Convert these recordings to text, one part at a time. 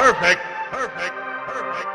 Perfect. Perfect. Perfect. Perfect.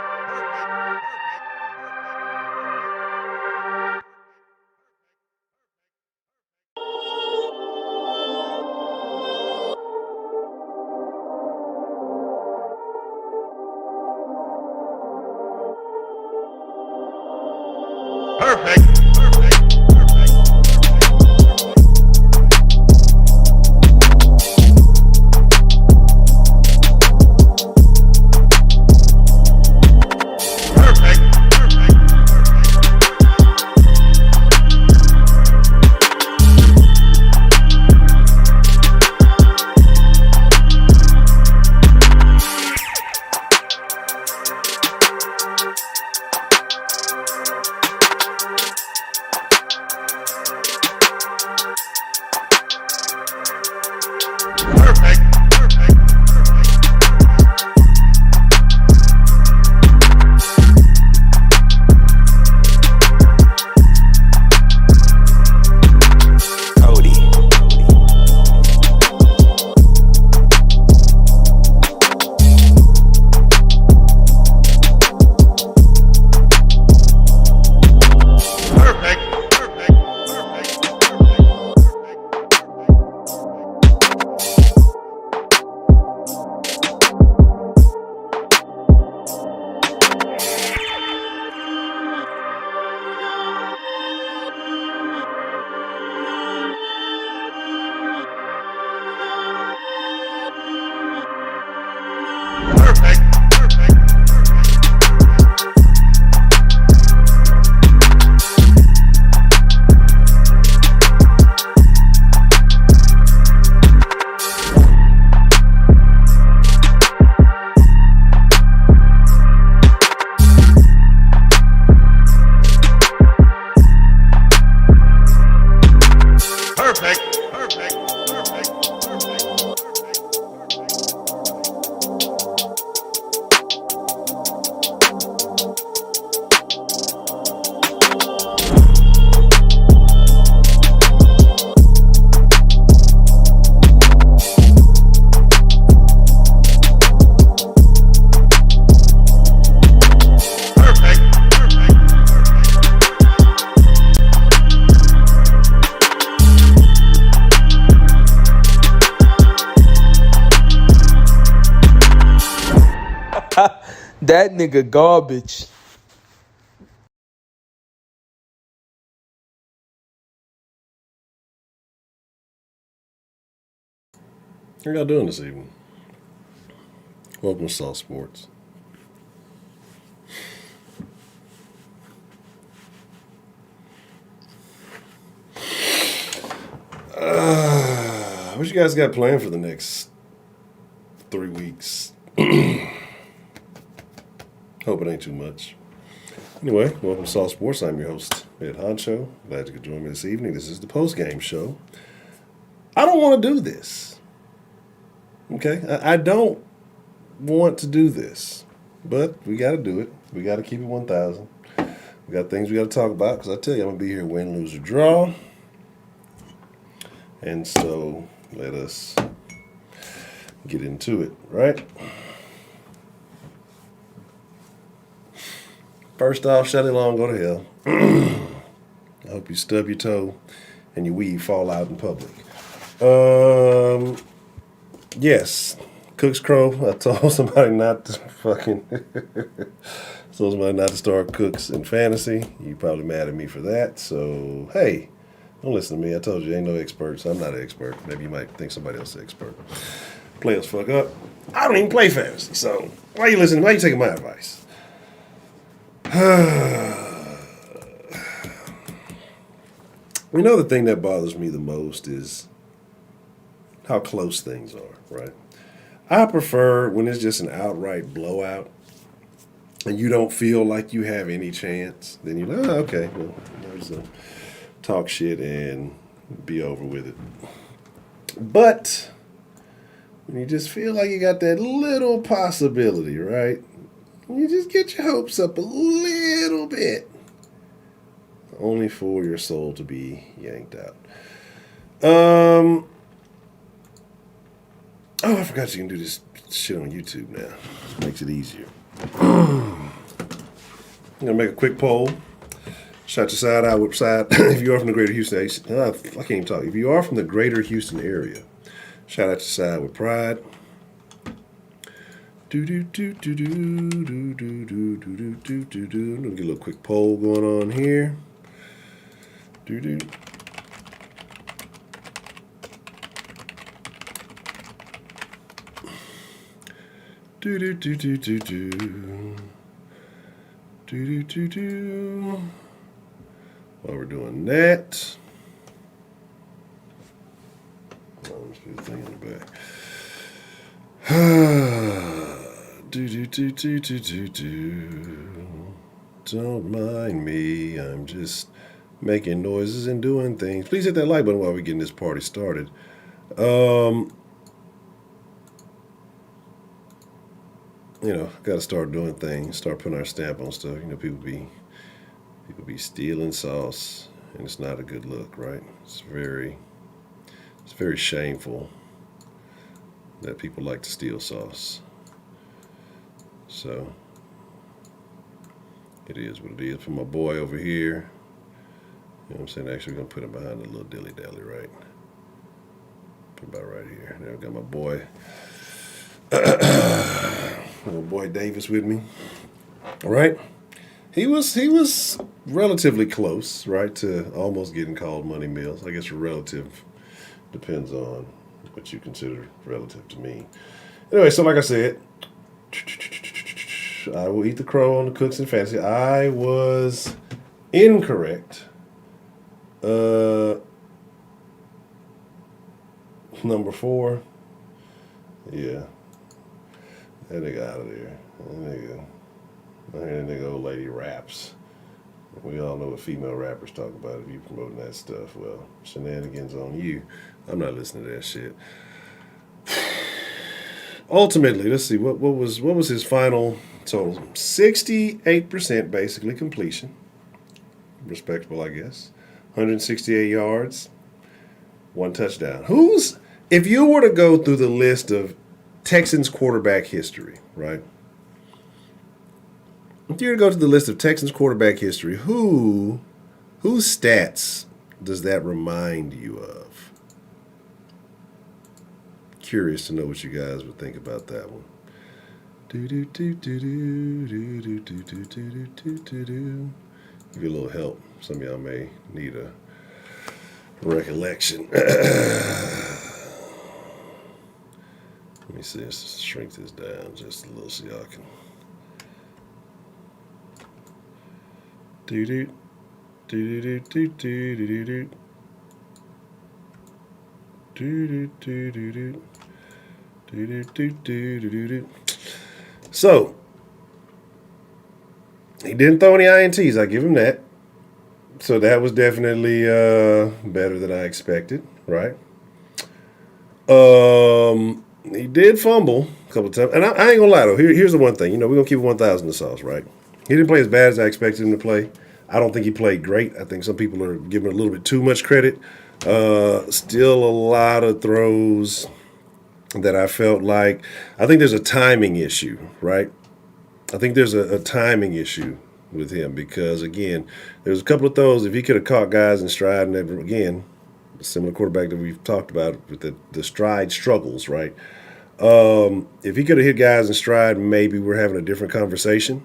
That nigga garbage. How y'all doing this evening? Welcome to Sauce Sports. What you guys got planned for the next 3 weeks? Hope it ain't too much. Anyway, welcome to Sauce Sports. I'm your host, Ed Honcho. Glad you could join me this evening. This is the post-game show. I don't want to do this. Okay? I don't want to do this. But we got to do it. We got to keep it 1,000. We got things we got to talk about because I tell you, I'm going to be here win, lose, or draw. And so let us get into it, right? First off, Shelly Long, go to hell. I hope you stub your toe and your weave fall out in public. Yes, Cook's Crow. I told somebody not to told somebody not to start Cooks in fantasy. You probably mad at me for that. So, hey, don't listen to me. I told you, ain't no experts. I'm not an expert. Maybe you might think somebody else is an expert. Players fuck up. I don't even play fantasy. So, why you listening? Why you taking my advice? You know, the thing that bothers me the most is how close things are, right? I prefer when it's just an outright blowout and you don't feel like you have any chance. Then you're like, oh, okay, well, there's a talk shit and be over with it. But when you just feel like you got that little possibility, right? You just get your hopes up a little bit, only for your soul to be yanked out. Oh, I forgot you can do this shit on YouTube now. Makes it easier. I'm gonna make a quick poll. Shout your side out with side. If you are from the greater Houston, I can't even talk. If you are from the greater Houston area, shout out your side with pride. Do do do do do do do do do do do do. Let me get a little quick poll going on here. Do do. Do do do do do do. Do do do do. While we're doing that, let's do the thing in the back. Do do do do do do do. Don't mind me. I'm just making noises and doing things. Please hit that like button while we're getting this party started. Got to start doing things. Start putting our stamp on stuff. People be stealing sauce, and it's not a good look, right? It's very shameful that people like to steal sauce. So it is what it is. For my boy over here, you know what I'm saying? Actually, we're gonna put him behind a little dilly dally, right? Put about right here. There, I got my boy, little boy Davis with me. All right. He was relatively close, right, to almost getting called Money Mills. I guess relative depends on what you consider relative to me. Anyway, so like I said, I will eat the crow on the cooks and fantasy. I was incorrect. Number 4. Yeah. That nigga out of there. That nigga old lady raps. We all know what female rappers talk about if you promoting that stuff. Well, shenanigans on you. I'm not listening to that shit. Ultimately, let's see, what was his final total? 68% basically completion. Respectable, I guess. 168 yards, 1 touchdown. If you were to go through the list of Texans quarterback history, right? If you were to go to the list of Texans quarterback history, whose stats does that remind you of? Curious to know what you guys would think about that one. Do do do do do do do do do do do do do. Give you a little help. Some of y'all may need a recollection. Let me see. Let's shrink this down just a little so y'all can. Do do do do do do do do. Do do do do do do do do do. So he didn't throw any INTs. I give him that. So that was definitely better than I expected, right? He did fumble a couple of times, and I ain't gonna lie though. Here's the one thing. We're gonna keep 1,000 in the sauce, right? He didn't play as bad as I expected him to play. I don't think he played great. I think some people are giving a little bit too much credit. Still a lot of throws that I felt like, I think there's a timing issue, right? I think there's a timing issue with him because, again, there's a couple of throws, if he could have caught guys in stride, and again, a similar quarterback that we've talked about with the stride struggles, right? If he could have hit guys in stride, maybe we're having a different conversation.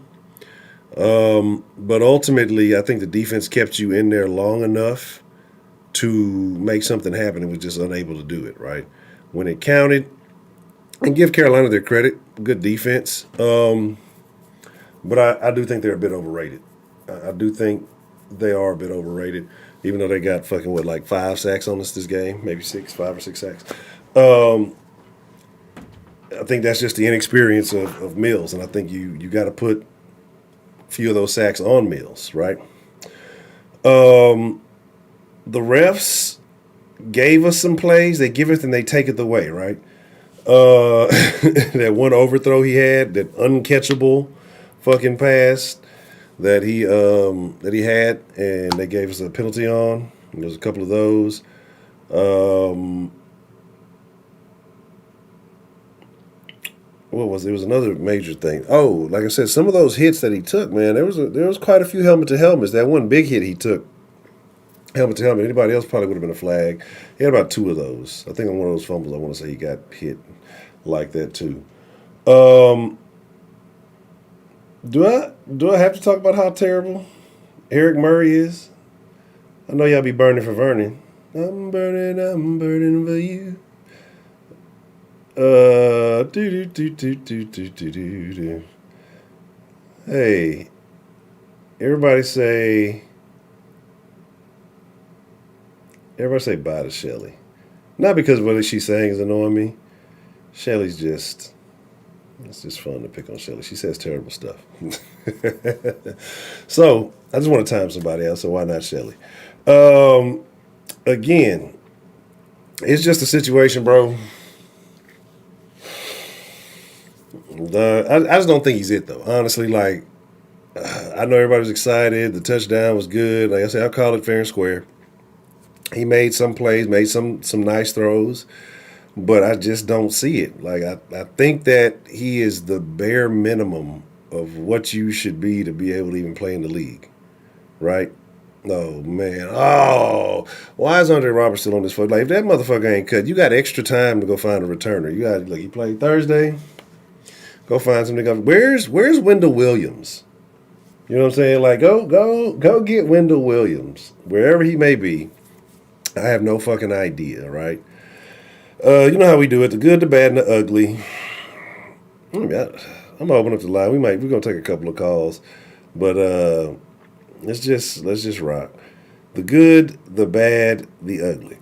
But ultimately, I think the defense kept you in there long enough to make something happen and was just unable to do it, right? When it counted, and give Carolina their credit, good defense. But I do think they're a bit overrated. I do think they are a bit overrated, even though they got fucking, 5 sacks on us this game, maybe 5 or 6 sacks. I think that's just the inexperience of Mills, and I think you got to put a few of those sacks on Mills, right? The refs gave us some plays. They give it and they take it away, right? That one overthrow he had, that uncatchable fucking pass that he had, and they gave us a penalty on. And there's a couple of those. what was it? It was another major thing. Oh, like I said, some of those hits that he took, man, there was quite a few helmet to helmets. That one big hit he took, helmet to helmet. Anybody else probably would have been a flag. He had about 2 of those. I think on one of those fumbles, I want to say he got hit like that too. Do I have to talk about how terrible Eric Murray is? I know y'all be burning for Vernon. I'm burning for you. Do. Hey, everybody say bye to Shelly. Not because what she's saying is annoying me. Shelly's just, it's just fun to pick on Shelly. She says terrible stuff. So I just want to time somebody else, so why not Shelly? Again, it's just a situation, bro. I just don't think he's it, though. Honestly, like, I know everybody was excited. The touchdown was good. Like I said, I'll call it fair and square. He made some plays, made some nice throws, but I just don't see it. Like, I think that he is the bare minimum of what you should be to be able to even play in the league, right? Oh, man. Oh, why is Andre Roberts still on this foot? Like, if that motherfucker ain't cut, you got extra time to go find a returner. You got, like, he played Thursday. Go find some nigga. Where's Wendell Williams? You know what I'm saying? Like, go get Wendell Williams. Wherever he may be. I have no fucking idea, right? You know how we do it. The good, the bad, and the ugly. I'm gonna open up the line. We're gonna take a couple of calls. But let's just rock. The good, the bad, the ugly.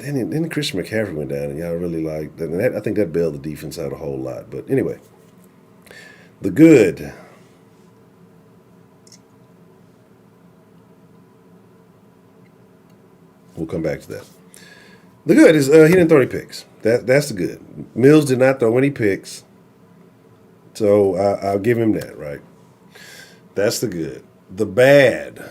And then Christian McCaffrey went down, and y'all really liked that. And I think that bailed the defense out a whole lot. But anyway, the good. We'll come back to that. The good is he didn't throw any picks. That's the good. Mills did not throw any picks. So I'll give him that, right? That's the good. The bad.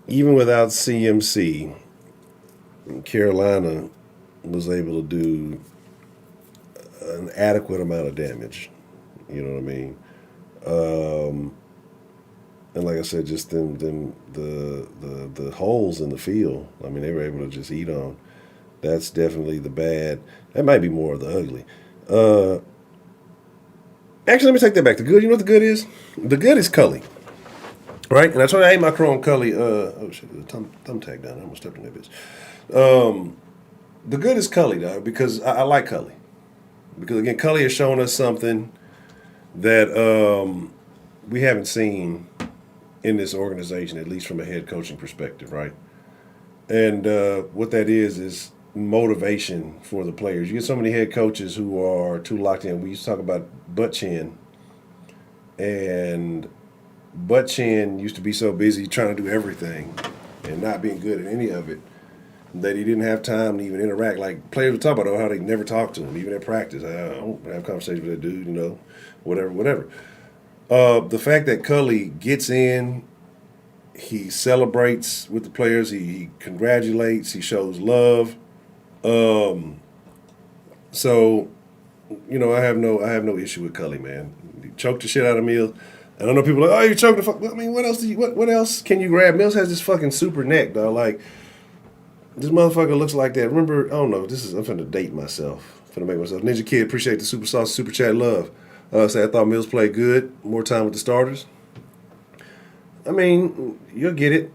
Even without CMC, Carolina was able to do an adequate amount of damage. You know what I mean? And like I said, just the holes in the field. I mean, they were able to just eat on. That's definitely the bad. That might be more of the ugly. Actually, let me take that back. The good, you know what the good is? The good is Cully. Right? And I told you I ate my crow on Cully. Oh, shit, there's a thumbtack down. I almost stepped in that bitch. The good is Cully, dog, because I like Cully. Because, again, Cully has shown us something that we haven't seen in this organization, at least from a head coaching perspective, right? And what that is motivation for the players. You get so many head coaches who are too locked in. We used to talk about butt chin, and butt chin used to be so busy trying to do everything and not being good at any of it that he didn't have time to even interact. Like, players would talk about how they never talk to him, even at practice. I don't have conversations with that dude, you know, whatever. The fact that Cully gets in, he celebrates with the players, he congratulates, he shows love. So, you know, I have no issue with Cully, man. He choked the shit out of Mills. And I know people are like, oh, you choked the fuck. I mean, what else can you grab? Mills has this fucking super neck, dog. Like, this motherfucker looks like that. Remember, I don't know, I'm finna date myself. Finna make myself. Ninja Kid, appreciate the super sauce, super chat love. Say I thought Mills played good. More time with the starters. I mean, you'll get it.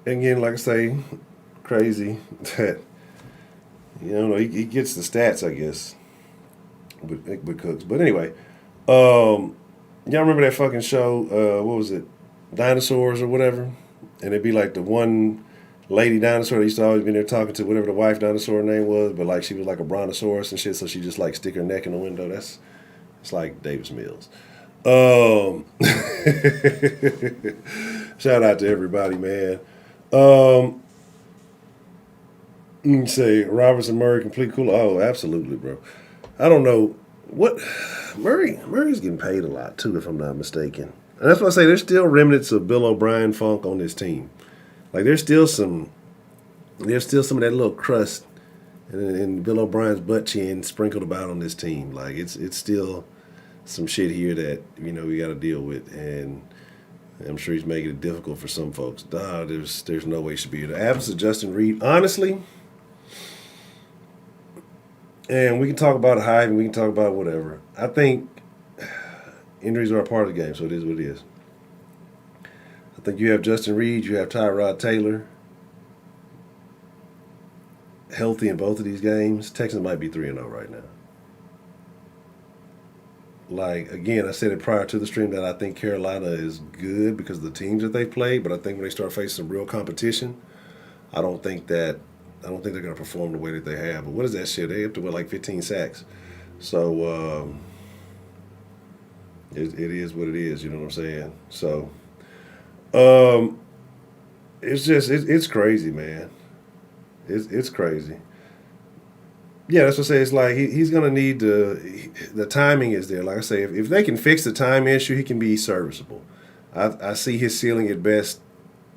Again, like I say, crazy that, you know, he gets the stats, I guess, with Cooks. But anyway, y'all remember that fucking show, what was it, Dinosaurs or whatever? And it'd be like the one lady dinosaur that used to always be there talking to whatever the wife dinosaur name was, but like she was like a brontosaurus and shit, so she just like stick her neck in the window. It's like Davis Mills. Shout out to everybody, man. You can say Roberts and Murray complete cool. Oh, absolutely, bro. I don't know what Murray's getting paid a lot too, if I'm not mistaken. And that's why I say there's still remnants of Bill O'Brien funk on this team. Like there's still some of that little crust and Bill O'Brien's butt chin sprinkled about on this team. Like it's still some shit here that we got to deal with, and I'm sure he's making it difficult for some folks. There's no way he should be here. The absence of Justin Reed, honestly, and we can talk about hype and we can talk about whatever. I think injuries are a part of the game, so it is what it is. I think you have Justin Reed, you have Tyrod Taylor healthy in both of these games. Texans might be 3-0 right now. Like, again, I said it prior to the stream that I think Carolina is good because of the teams that they've played, but I think when they start facing some real competition, I don't think they're going to perform the way that they have. But what is that shit? They have to win like 15 sacks. So it is what it is. You know what I'm saying? So it's crazy, man. It's crazy. Yeah, that's what I say. It's like he's going to need the timing is there. Like I say, if they can fix the time issue, he can be serviceable. I see his ceiling at best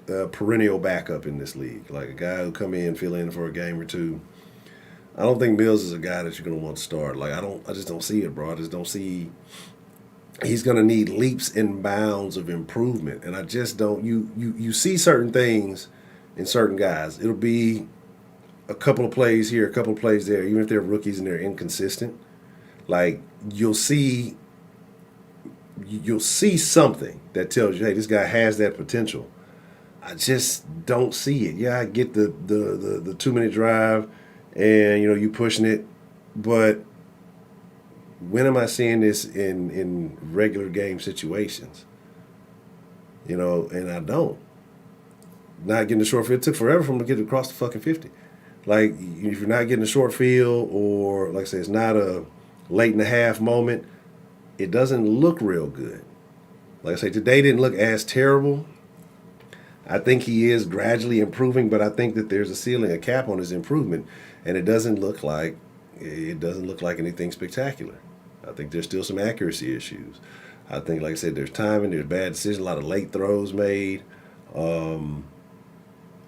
perennial backup in this league. Like a guy who come in, fill in for a game or two. I don't think Mills is a guy that you're going to want to start. Like I just don't see it, bro. I just don't see. He's going to need leaps and bounds of improvement, and I just don't. You see certain things in certain guys. It'll be a couple of plays here, a couple of plays there, even if they're rookies and they're inconsistent. Like you'll see something that tells you, hey, this guy has that potential. I just don't see it. Yeah, I get the 2-minute drive, and you pushing it, but when am I seeing this in regular game situations? And I don't. Not getting the short field. It took forever for him to get across the fucking 50. Like, if you're not getting a short field, or like I say, it's not a late in the half moment, it doesn't look real good. Like I say, today didn't look as terrible. I think he is gradually improving, but I think that there's a ceiling, a cap on his improvement, and it doesn't look like anything spectacular. I think there's still some accuracy issues. I think, like I said, there's timing, there's bad decisions, a lot of late throws made, and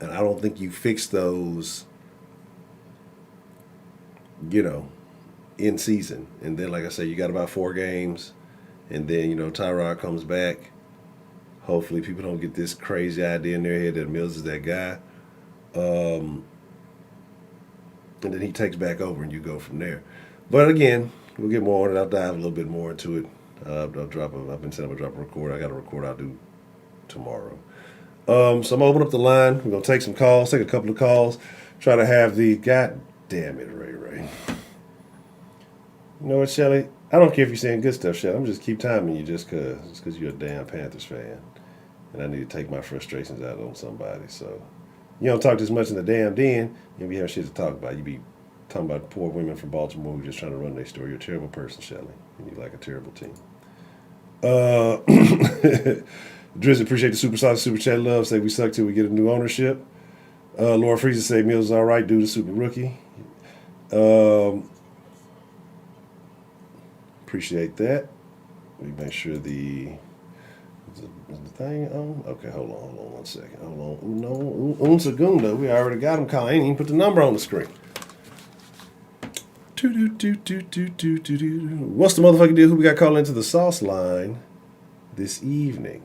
I don't think you fix those in season. And then, like I say, you got about 4 games, and then, Tyrod comes back. Hopefully people don't get this crazy idea in their head that Mills is that guy. And then he takes back over and you go from there. But again, we'll get more on it. I'll dive a little bit more into it. I've been saying I'm going to drop a record. I got a record I'll do tomorrow. So I'm going to open up the line. We're going to take some calls, take a couple of calls. Try to have the, God damn it, Ray. You know what, Shelly? I don't care if you're saying good stuff, Shelly. I'm just keep timing you just because you're a damn Panthers fan. And I need to take my frustrations out on somebody. So you don't talk this much in the damn den, you'll be having shit to talk about. You be talking about poor women from Baltimore who just trying to run their story. You're a terrible person, Shelly. And you like a terrible team. Drizzy, appreciate the super chat love. Say we suck till we get a new ownership. Laura Freezer say Mills is all right, dude, a super rookie. Appreciate that. We make sure is the thing on? Okay, hold on 1 second. Hold on. Un segundo. We already got him calling. I ain't even put the number on the screen. What's the motherfucking deal? Who we got calling into the Sauceline this evening?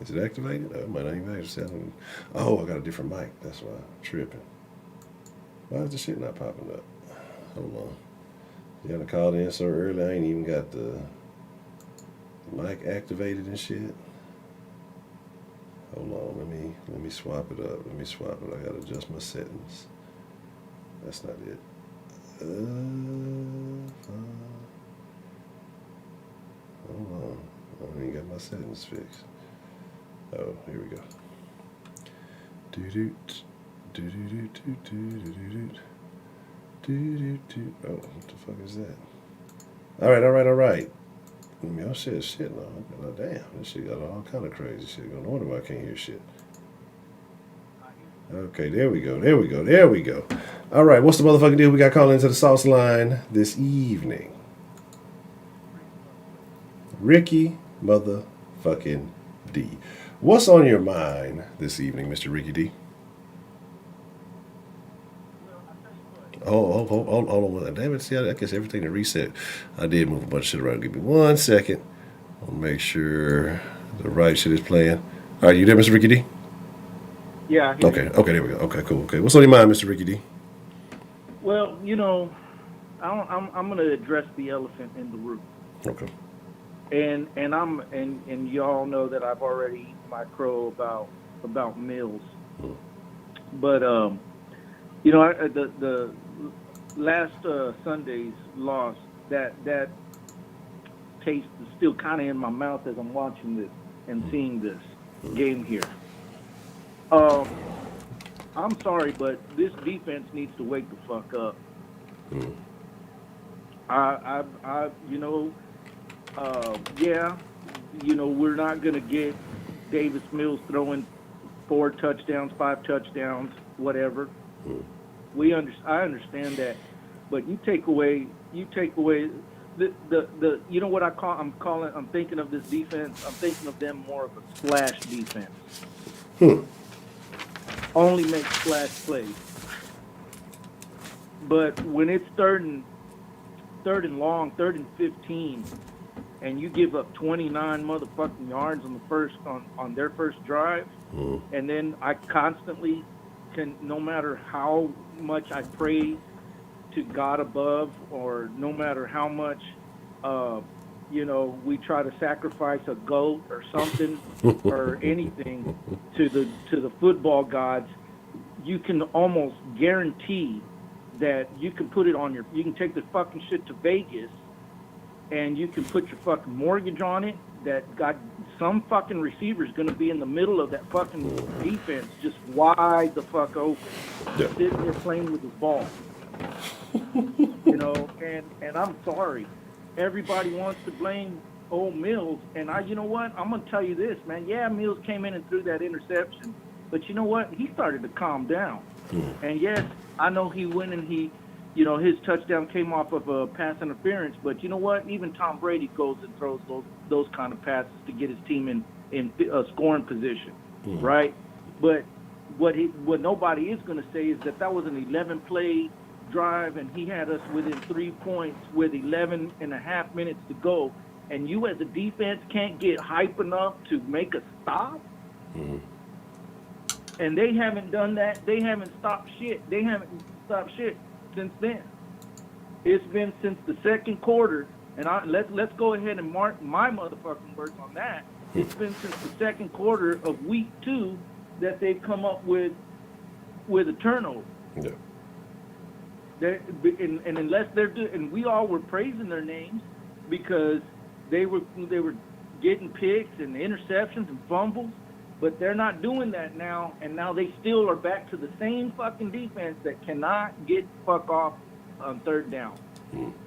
Is it activated? Oh, it might not even be activated. Oh, I got a different mic. That's why I'm tripping. Why is the shit not popping up? Hold on. You gotta call in so early. I ain't even got the mic activated and shit. Hold on. Let me swap it up. I gotta adjust my settings. That's not it. Hold on. I ain't got my settings fixed. Oh, here we go. Oh, what the fuck is that? All right. Oh, shit. No, damn. This shit got all kind of crazy shit going on. No wonder why I can't hear shit. Okay, there we go. All right, what's the motherfucking deal? We got calling into the Sauceline this evening. Ricky motherfucking D. What's on your mind this evening, Mr. Ricky D? Hold on. Damn it, see, I guess everything to reset. I did move a bunch of shit around. Give me 1 second. I'll make sure the right shit is playing. All right, you there, Mr. Ricky D? Yeah. Okay, there we go. Okay, cool. Okay, what's on your mind, Mr. Ricky D? Well, I'm going to address the elephant in the room, Okay. and y'all know that I've already eaten my crow about Mills, but the last Sunday's loss, that taste is still kind of in my mouth as I'm watching this and seeing this game here. I'm sorry, but this defense needs to wake the fuck up. We're not gonna get Davis Mills throwing 4 touchdowns, 5 touchdowns, whatever. I understand that, but you take away the you know what I'm thinking of this defense. I'm thinking of them more of a splash defense. Only make splash plays. But when it's third and long, 3rd and 15, and you give up 29 motherfucking yards on their first drive, and then I constantly can, no matter how much I pray to God above, or no matter how much we try to sacrifice a goat or something or anything to the football gods, you can almost guarantee that you can put it on you can take the fucking shit to Vegas and you can put your fucking mortgage on it that got some fucking receiver's going to be in the middle of that fucking defense just wide the fuck open, sitting there playing with the ball. And I'm sorry. Everybody wants to blame old Mills, and you know what? I'm going to tell you this, man. Yeah, Mills came in and threw that interception, but you know what? He started to calm down. And yes, I know he went and his touchdown came off of a pass interference, but you know what? Even Tom Brady goes and throws those kind of passes to get his team in scoring position, right? But what nobody is going to say is that was an 11-play drive, and he had us within 3 points with 11 and a half minutes to go, and you as a defense can't get hype enough to make a stop. And they haven't done that. They haven't stopped shit. They haven't stopped shit since then. It's been since the second quarter, and let's go ahead and mark my motherfucking words on that. It's been since the second quarter of week 2 that they've come up with a turnover. Yeah. And unless and we all were praising their names because they were getting picks and interceptions and fumbles. But they're not doing that now, and now they still are back to the same fucking defense that cannot get fuck off on 3rd down.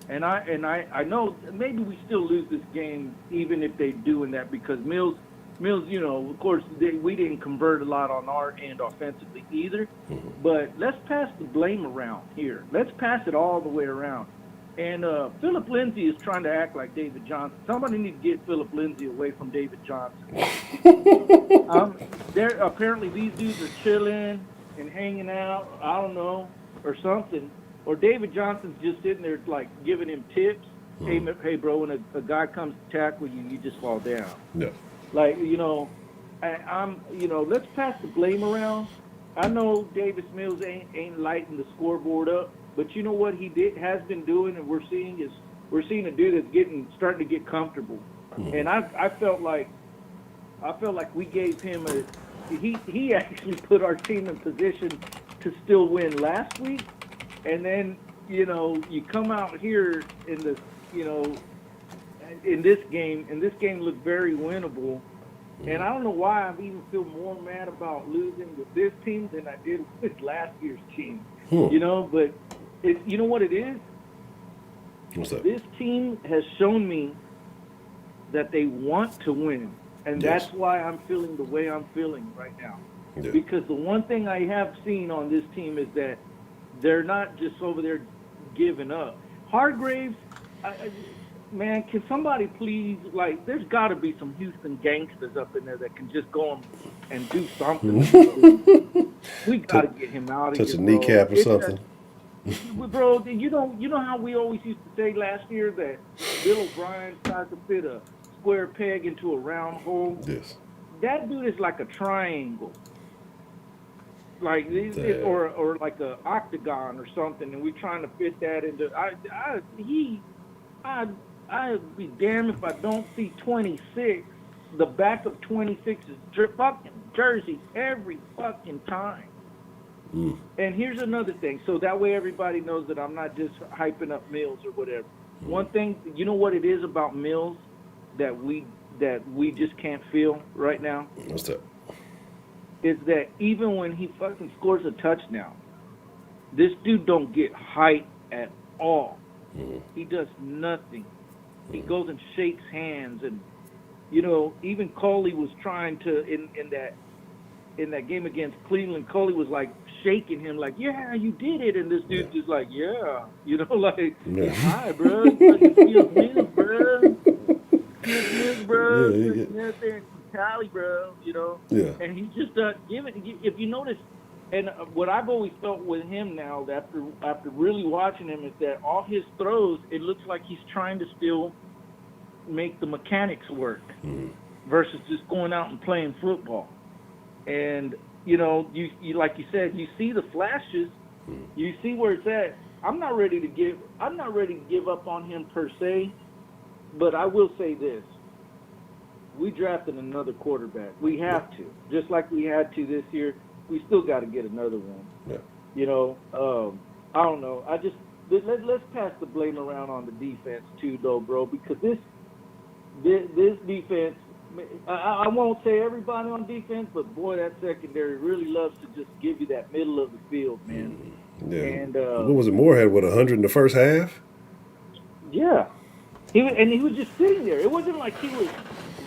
And I know maybe we still lose this game even if they doing that because Mills, of course we didn't convert a lot on our end offensively either. But let's pass the blame around here. Let's pass it all the way around. And Philip Lindsay is trying to act like David Johnson. Somebody need to get Philip Lindsay away from David Johnson. Apparently these dudes are chilling and hanging out, I don't know, or something. Or David Johnson's just sitting there like giving him tips. Hey bro, when a guy comes to tackle you, you just fall down. Yeah. Like, let's pass the blame around. I know Davis Mills ain't lighting the scoreboard up. But you know what has been doing, and we're seeing a dude that's starting to get comfortable. And I felt like we gave him he actually put our team in position to still win last week. And then you come out here in this in this game, and this game looked very winnable. And I don't know why I even feel more mad about losing with this team than I did with last year's team. But you know what it is? What's that? This team has shown me that they want to win, and that's why I'm feeling the way I'm feeling right now. Yeah. Because the one thing I have seen on this team is that they're not just over there giving up. Hargraves, man, can somebody please, like, there's got to be some Houston gangsters up in there that can just go and do something. We got to get him out of Touch here, a bro. kneecap or something. Bro, you know how we always used to say last year that Bill O'Brien tried to fit a square peg into a round hole? Yes. That dude is like a triangle. Like or like a octagon or something, and we're trying to fit that into. I'd be damned if I don't see 26. The back of 26's fucking jersey every fucking time. And here's another thing, so that way everybody knows that I'm not just hyping up Mills or whatever. One thing, you know what it is about Mills that we just can't feel right now? What's that? Is that even when he fucking scores a touchdown, this dude don't get hype at all. He does nothing. He goes and shakes hands, and you know, even Coley was trying to in that game against Cleveland. Coley was like shaking him, like, "Yeah, you did it," and this dude just like, "Yeah," you know, like, "Hi, bro, feels me, bro, feels me, bro, out there in Cali, bro," you know. Yeah. And he just if you notice. And what I've always felt with him now, after really watching him, is that all his throws, it looks like he's trying to still make the mechanics work versus just going out and playing football. And you know, you like you said, you see the flashes, you see where it's at. I'm not ready to give up on him per se, but I will say this: we drafted another quarterback. We have to, just like we had to this year. We still got to get another one. Yeah. You know, I don't know. Let's pass the blame around on the defense too, though, bro, because this defense. I won't say everybody on defense, but boy, that secondary really loves to just give you that middle of the field, man. Yeah. And what was it? Moore had 100 in the first half. Yeah, he was just sitting there. It wasn't like he was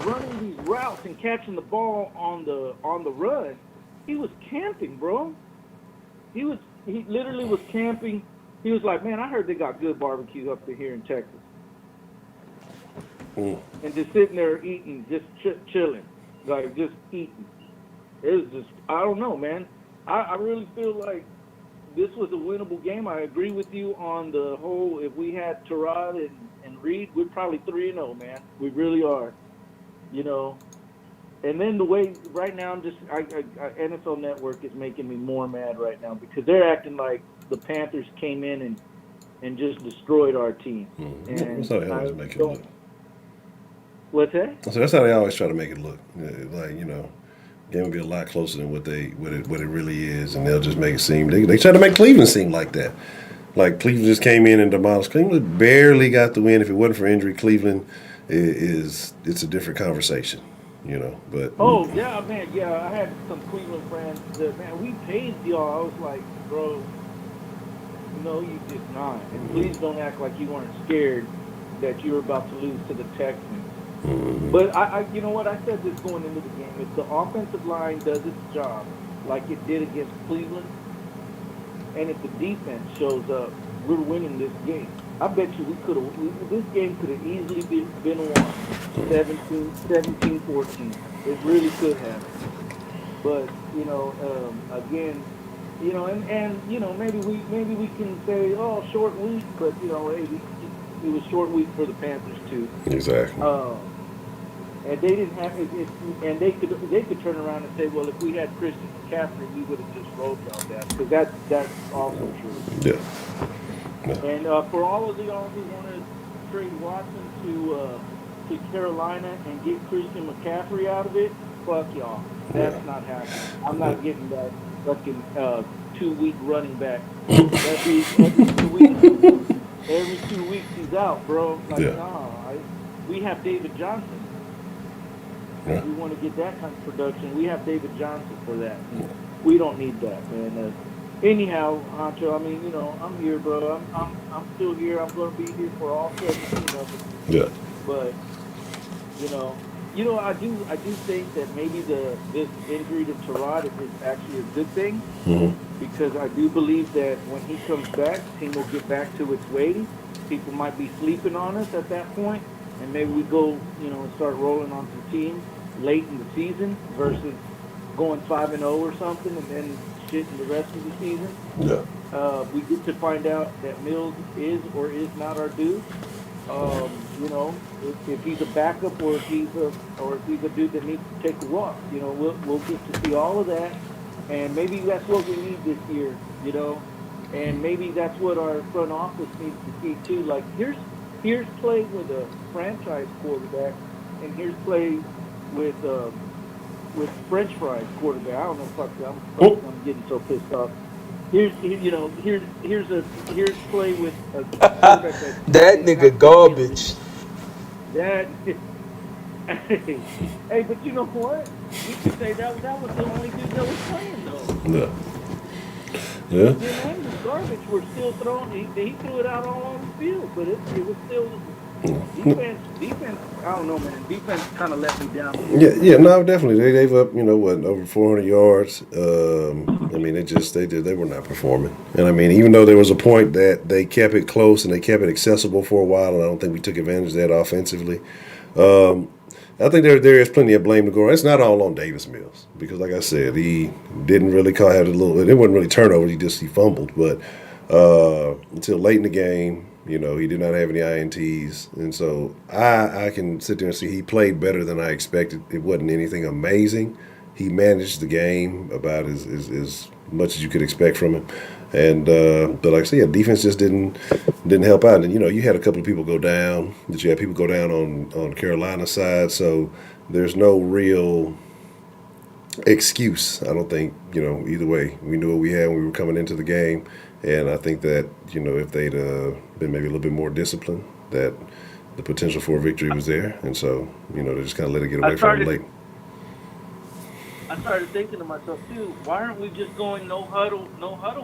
running these routes and catching the ball on the run. He was camping, bro. He literally was camping. He was like, "Man, I heard they got good barbecue up here in Texas." And just sitting there eating, just chilling, like just eating. It was just, I don't know, man. I really feel like this was a winnable game. I agree with you on the whole. If we had Terod and Reed, we're probably 3-0, man. We really are, you know. And then the way right now, NFL Network is making me more mad right now because they're acting like the Panthers came in and just destroyed our team. And that's how they always make it look. What's that? So that's how they always try to make it look. Like, you know, game will be a lot closer than what it really is, and they'll just make it seem. They try to make Cleveland seem like that. Like Cleveland just came in and demolished. Cleveland barely got the win. If it wasn't for injury, Cleveland it's a different conversation. You know, but yeah, man, yeah. I had some Cleveland friends that, man, we paid y'all. I was like, bro, no, you did not. And please don't act like you weren't scared that you were about to lose to the Texans. But I you know what? I said this going into the game. If the offensive line does its job like it did against Cleveland, and if the defense shows up, we're winning this game. I bet you this game could have easily been won 17-14. It really could have. But, you know, again, you know, and you know, maybe we can say, oh, short week, but, you know, hey, it was short week for the Panthers too. Exactly. And they didn't have it, and they could turn around and say, well, if we had Christian McCaffrey, we would have just rolled y'all that, because that's also true. Yeah. And for all of y'all who want to trade Watson to Carolina and get Christian McCaffrey out of it, fuck y'all. That's not happening. I'm not getting that fucking 2-week running back. Every 2 weeks. Every 2 weeks he's out, bro. Like, nah. We have David Johnson. Yeah. We want to get that kind of production. We have David Johnson for that. We don't need that, man. Anyhow, Honcho, I mean, you know, I'm here, bro. I'm still here. I'm going to be here for all 17 of them. Yeah. But, you know, I do think that maybe this injury to Terod is actually a good thing because I do believe that when he comes back, team will get back to its ways. People might be sleeping on us at that point, and maybe we go, and start rolling on some teams late in the season versus going 5-0 or something, and then shitting the rest of the season. Yeah. We get to find out that Mills is or is not our dude. If he's a backup or if he's a dude that needs to take a walk, we'll get to see all of that, and maybe that's what we need this year. And maybe that's what our front office needs to see too. Like here's play with a franchise quarterback, and here's play with French fries quarterback. I don't know, I'm getting so pissed off. Here's play with a quarterback That nigga garbage. That hey, but you know what? We could say that was the only dude that was playing though. Yeah. Yeah. Jim was garbage. We're still throwing. He threw it out all on the field, but it was still defense. I don't know, man. Defense kind of let me down. Yeah, no, definitely. They gave up, over 400 yards. They were not performing. And I mean, even though there was a point that they kept it close and they kept it accessible for a while, and I don't think we took advantage of that offensively. I think there is plenty of blame to go around. It's not all on Davis Mills because, like I said, he didn't really have it wasn't really turnover. He fumbled, but until late in the game. He did not have any INTs. And so I can sit there and see he played better than I expected. It wasn't anything amazing. He managed the game about as much as you could expect from him. And but like I said, defense just didn't help out. And you had a couple of people go down. You had people go down on Carolina's side. So there's no real excuse. I don't think either way. We knew what we had when we were coming into the game. And I think that, if they'd been maybe a little bit more disciplined, that the potential for a victory was there. And so, they just kind of let it get away from them late. I started thinking to myself, too, why aren't we just going no huddle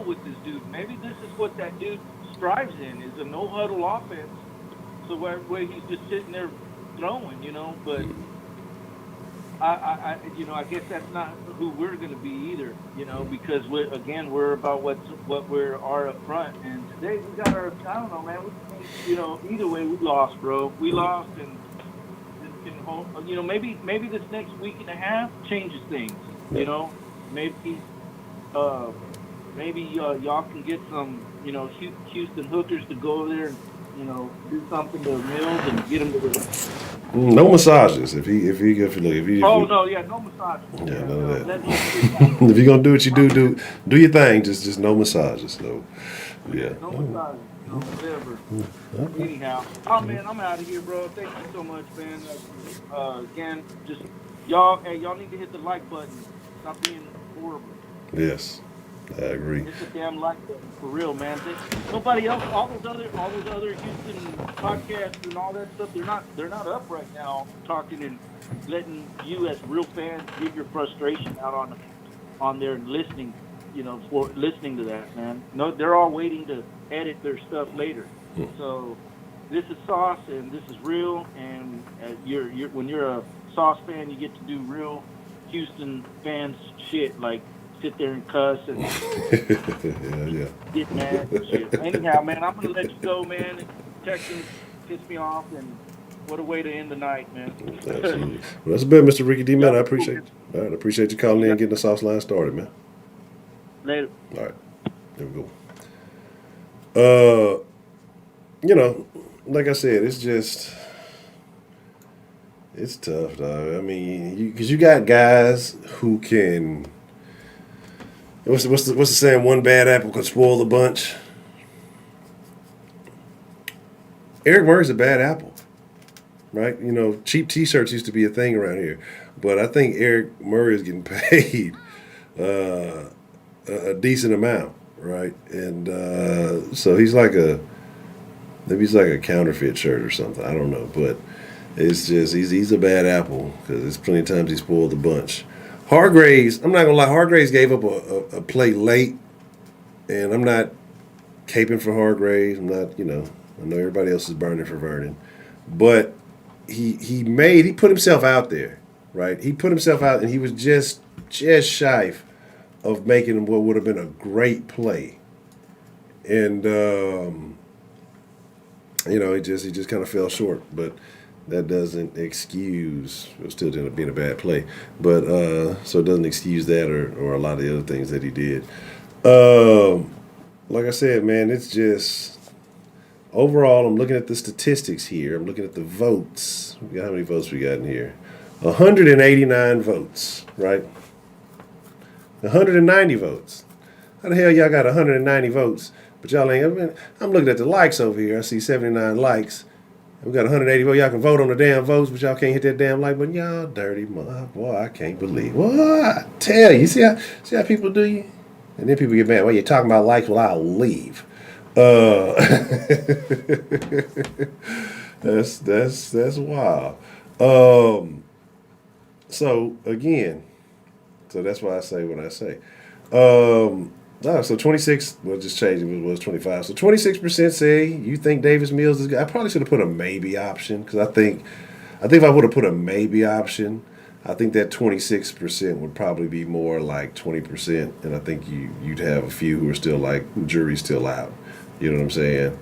with this dude? Maybe this is what that dude strives in, is a no huddle offense. So where he's just sitting there throwing, but I guess that's not who we're going to be either, because we're about what we are up front. And today we got I don't know, man. Either way we lost, bro. We lost, and maybe this next week and a half changes things. Maybe y'all can get some Houston hookers to go over there and do something to Mills and get him to the. No massages. If you Oh no, yeah, no massages. Yeah, none of that. If you're gonna do what you do your thing. Just no massages. So, yeah. No massages. No whatever. Okay. Anyhow, man, I'm out of here, bro. Thank you so much, man. Again, just y'all need to hit the like button. Stop being horrible. Yes. I agree. It's a damn like button for real, man. Nobody else, all those other Houston podcasts and all that stuff, they're not up right now talking and letting you as real fans get your frustration out on there and listening, for listening to that, man. No, they're all waiting to edit their stuff later. So this is Sauce and this is real, and when you're a Sauce fan, you get to do real Houston fans shit like sit there and cuss and get mad and shit. Anyhow, man, I'm going to let you go, man. Texans piss me off, and what a way to end the night, man. Absolutely. Well, that's a bit, Mr. Ricky D, man. I appreciate it. All right, I appreciate you calling in and getting the Sauceline started, man. Later. All right. There we go. Like I said, it's tough, dog. I mean, because you got guys who can. What's the saying? One bad apple can spoil the bunch. Eric Murray's a bad apple, right? Cheap T-shirts used to be a thing around here, but I think Eric Murray is getting paid a decent amount, right? And so he's like maybe he's like a counterfeit shirt or something. I don't know, but it's just he's a bad apple because there's plenty of times he spoiled the bunch. Hargraves, I'm not going to lie, Hargraves gave up a play late, and I'm not caping for Hargraves. I'm not, I know everybody else is burning for Vernon. But he put himself out there, right? He put himself out, and he was just shy of making what would have been a great play, and he just kind of fell short, but. That doesn't excuse. It still ended up being a bad play, but so it doesn't excuse that or a lot of the other things that he did. Like I said, man, it's just overall. I'm looking at the statistics here. I'm looking at the votes. How many votes we got in here? 189 votes, right? 190 votes. How the hell y'all got 190 votes? But y'all ain't. I'm looking at the likes over here. I see 79 likes. We got 180 votes. Y'all can vote on the damn votes, but y'all can't hit that damn like button. Y'all dirty mother. Boy, I can't believe. What? I tell you. See how people do you? And then people get mad. Well, you're talking about likes. Well, I'll leave. That's wild. So again, that's why I say what I say. So 26, well, just changed it, was 25. So 26% say you think Davis Mills is good. I probably should have put a maybe option because I think if I would have put a maybe option, I think that 26% would probably be more like 20%. And I think you'd have a few who are still like, jury's still out. You know what I'm saying?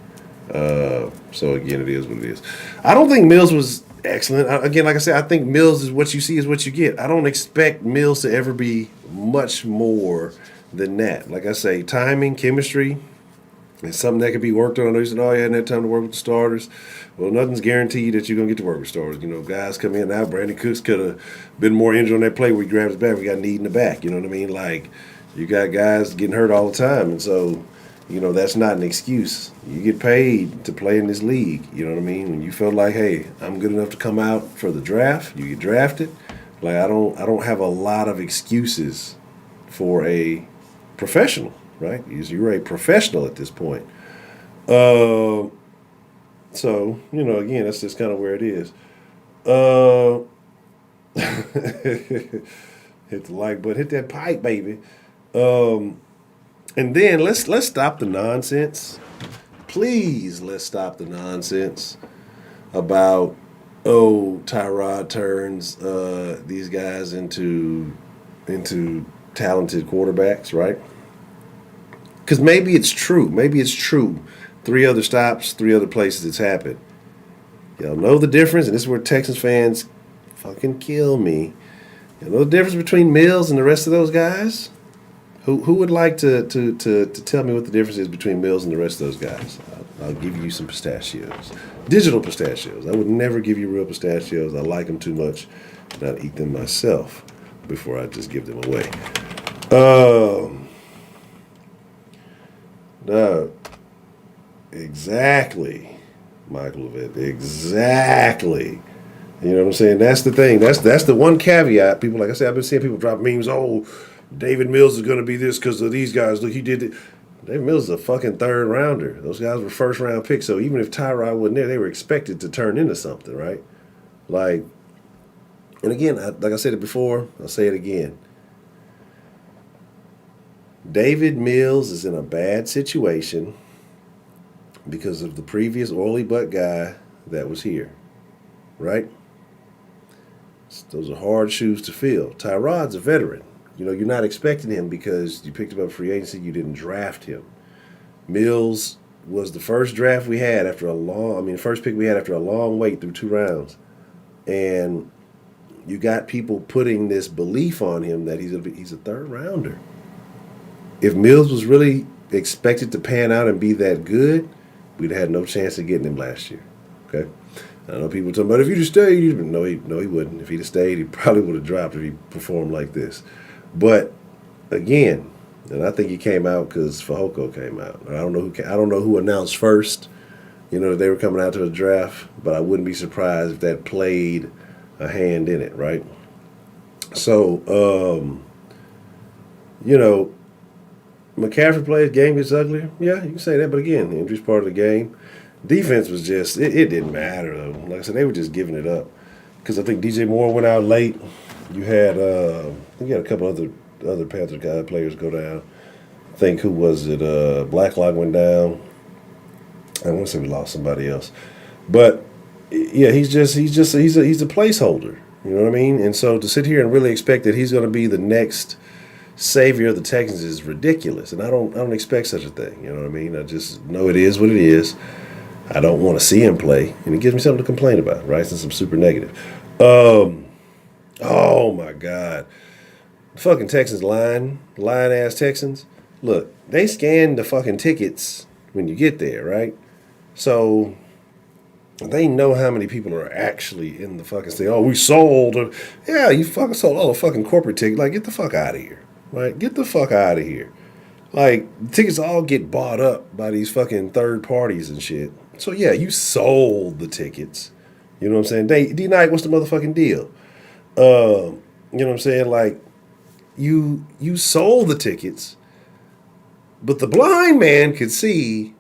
So again, it is what it is. I don't think Mills was excellent. Again, like I said, I think Mills is what you see is what you get. I don't expect Mills to ever be much more than that. Like I say, timing, chemistry, it's something that could be worked on. I know you said, oh, you hadn't had time to work with the starters. Well, nothing's guaranteed that you're going to get to work with starters. Guys come in now. Brandon Cooks could have been more injured on that play where he grabbed his back. We got a knee in the back. You know what I mean? Like, you got guys getting hurt all the time. And so, that's not an excuse. You get paid to play in this league. You know what I mean? When you feel like, hey, I'm good enough to come out for the draft, you get drafted. Like, I don't have a lot of excuses for a professional, right? You're a professional at this point. So, again, that's just kind of where it is. Hit the like button, hit that pipe, baby. And then let's stop the nonsense. Please, let's stop the nonsense about, Tyrod turns these guys into talented quarterbacks, right? Because maybe it's true. 3 other stops, 3 other places it's happened. Y'all know the difference, and this is where Texans fans fucking kill me. You know the difference between Mills and the rest of those guys? Who would like to tell me what the difference is between Mills and the rest of those guys? I'll give you some pistachios. Digital pistachios. I would never give you real pistachios. I like them too much, and I'd eat them myself before I just give them away. No. Exactly, Michael Levitt. Exactly. You know what I'm saying? That's the thing. That's the one caveat. People, like I said, I've been seeing people drop memes. Oh, David Mills is going to be this because of these guys. Look, he did it. David Mills is a fucking 3rd rounder. Those guys were 1st round picks. So even if Tyrod wasn't there, they were expected to turn into something, right? Like, and again, like I said it before, I'll say it again. David Mills is in a bad situation because of the previous oily butt guy that was here, right? Those are hard shoes to fill. Tyrod's a veteran. You're not expecting him because you picked him up free agency. You didn't draft him. Mills was the first draft we had after first pick we had after a long wait through 2 rounds. And you got people putting this belief on him that he's a 3rd rounder. If Mills was really expected to pan out and be that good, we'd have had no chance of getting him last year. Okay? I know people talking about if he'd have stayed, no, he wouldn't. If he'd have stayed, he probably would have dropped if he performed like this. But again, and I think he came out because Fehoko came out. I don't know who announced first, that they were coming out to the draft, but I wouldn't be surprised if that played a hand in it, right? So, McCaffrey plays, game gets uglier. Yeah, you can say that, but again, the injury's part of the game. Defense was just, it didn't matter, though. Like I said, they were just giving it up. Because I think DJ Moore went out late. You had a couple other Panthers guy players go down. I think, who was it? Blacklock went down. I want to say we lost somebody else. But Yeah, he's a placeholder. You know what I mean? And so to sit here and really expect that he's going to be the next savior of the Texans is ridiculous. And I don't expect such a thing. You know what I mean? I just know it is what it is. I don't want to see him play, and it gives me something to complain about, right? Since I'm super negative. Oh my God, the fucking Texans lying ass Texans. Look, they scan the fucking tickets when you get there, right? So they know how many people are actually in the fucking state. Oh, we sold. Yeah, you fucking sold all the fucking corporate tickets. Like, get the fuck out of here. Right? Get the fuck out of here. Like, tickets all get bought up by these fucking third parties and shit. So, yeah, you sold the tickets. You know what I'm saying? D-Night, what's the motherfucking deal? You know what I'm saying? Like, you sold the tickets, but the blind man could see